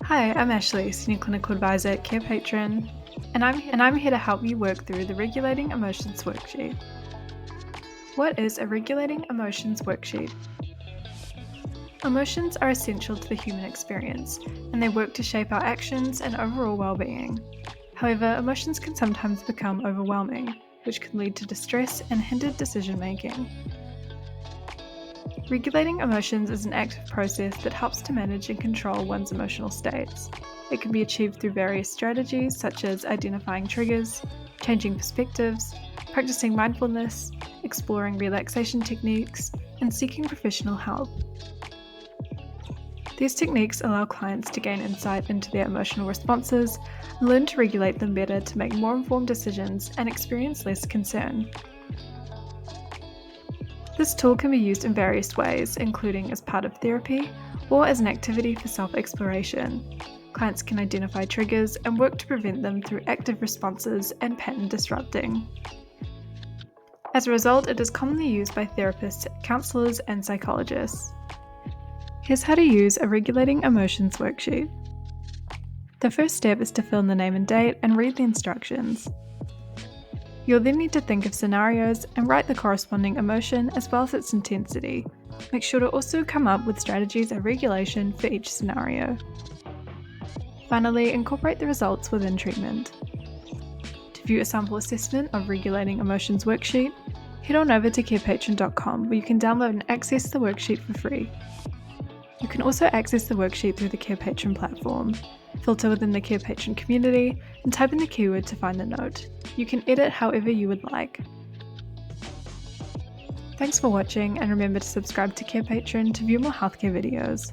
Hi, I'm Ashley, Senior Clinical Advisor at Carepatron, and I'm here to help you work through the Regulating Emotions Worksheet. What is a Regulating Emotions Worksheet? Emotions are essential to the human experience, and they work to shape our actions and overall well-being. However, emotions can sometimes become overwhelming, which can lead to distress and hindered decision-making. Regulating emotions is an active process that helps to manage and control one's emotional states. It can be achieved through various strategies such as identifying triggers, changing perspectives, practicing mindfulness, exploring relaxation techniques, and seeking professional help. These techniques allow clients to gain insight into their emotional responses and learn to regulate them better to make more informed decisions and experience less concern. This tool can be used in various ways, including as part of therapy or as an activity for self-exploration. Clients can identify triggers and work to prevent them through active responses and pattern disrupting. As a result, it is commonly used by therapists, counselors, and psychologists. Here's how to use a Regulating Emotions worksheet. The first step is to fill in the name and date and read the instructions. You'll then need to think of scenarios and write the corresponding emotion as well as its intensity. Make sure to also come up with strategies of regulation for each scenario. Finally, incorporate the results within treatment. To view a sample assessment of Regulating Emotions worksheet, head on over to carepatron.com where you can download and access the worksheet for free. You can also access the worksheet through the Carepatron platform. Filter within the Carepatron community and type in the keyword to find the note. You can edit however you would like. Thanks for watching, and remember to subscribe to Carepatron to view more healthcare videos.